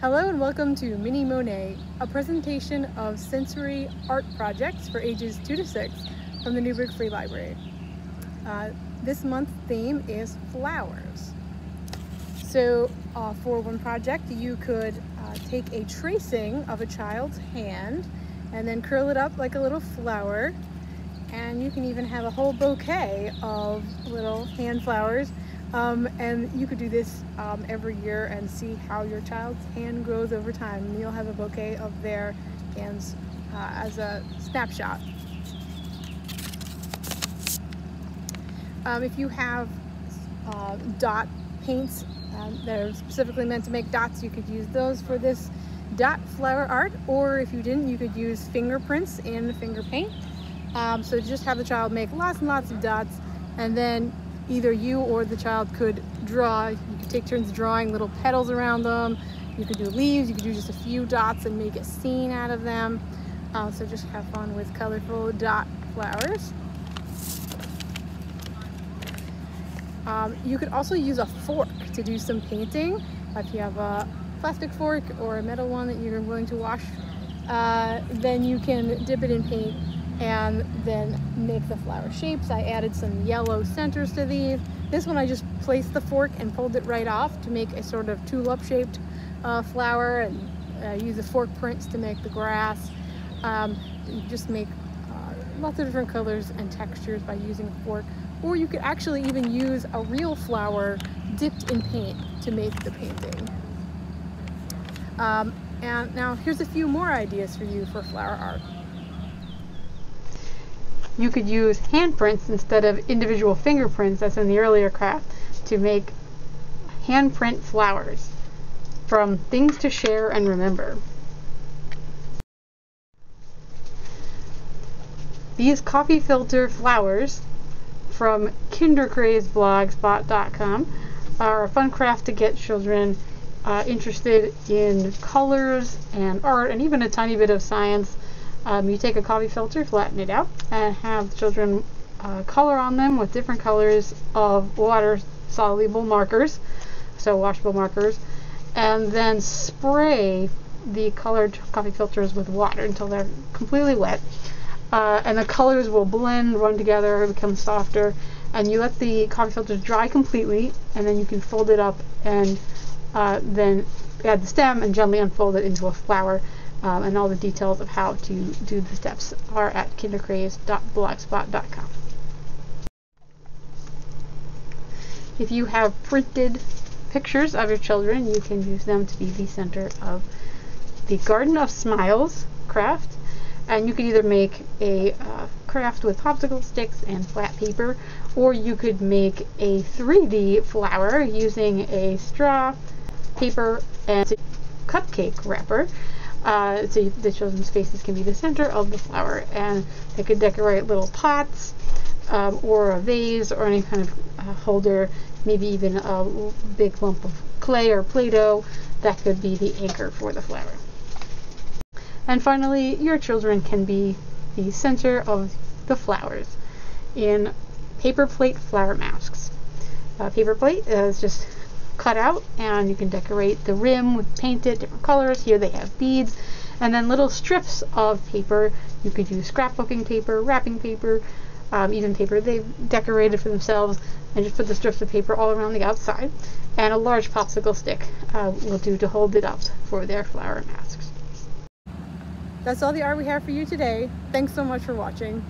Hello and welcome to Mini Monet, a presentation of sensory art projects for ages 2 to 6 from the Newburgh Free Library. This month's theme is flowers. So for one project, you could take a tracing of a child's hand and then curl it up like a little flower. And you can even have a whole bouquet of little hand flowers. And you could do this every year and see how your child's hand grows over time. And you'll have a bouquet of their hands as a snapshot. If you have dot paints that are specifically meant to make dots, you could use those for this dot flower art, or if you didn't, you could use fingerprints in finger paint. So just have the child make lots and lots of dots, and then either you or the child could draw. You could take turns drawing little petals around them. You could do leaves, you could do just a few dots and make a scene out of them. So just have fun with colorful dot flowers. You could also use a fork to do some painting. If you have a plastic fork or a metal one that you're willing to wash, then you can dip it in paint and then make the flower shapes. I added some yellow centers to these. This one I just placed the fork and pulled it right off to make a sort of tulip shaped flower, and use the fork prints to make the grass. You just make lots of different colors and textures by using a fork, or you could actually even use a real flower dipped in paint to make the painting. And now here's a few more ideas for you for flower art. You could use handprints instead of individual fingerprints, as in the earlier craft, to make handprint flowers from things to share and remember. These coffee filter flowers from kindercrazeblogspot.com are a fun craft to get children interested in colors and art and even a tiny bit of science. You take a coffee filter, flatten it out, and have children color on them with different colors of water-soluble markers, so washable markers, and then spray the colored coffee filters with water until they're completely wet. And the colors will blend, run together, become softer, and you let the coffee filters dry completely, and then you can fold it up and then add the stem and gently unfold it into a flower. And all the details of how to do the steps are at kindercraze.blogspot.com. If you have printed pictures of your children, you can use them to be the center of the Garden of Smiles craft. And you could either make a craft with popsicle sticks and flat paper, or you could make a 3D flower using a straw, paper, and a cupcake wrapper. So the children's faces can be the center of the flower, and they could decorate little pots or a vase or any kind of holder, maybe even a big lump of clay or Play-Doh that could be the anchor for the flower. And finally, your children can be the center of the flowers in paper plate flower masks. Paper plate is just cut out, and you can decorate the rim with painted different colors. Here they have beads, and then little strips of paper. You could use scrapbooking paper, wrapping paper, even paper they've decorated for themselves, and just put the strips of paper all around the outside. And a large popsicle stick will do to hold it up for their flower masks. That's all the art we have for you today. Thanks so much for watching.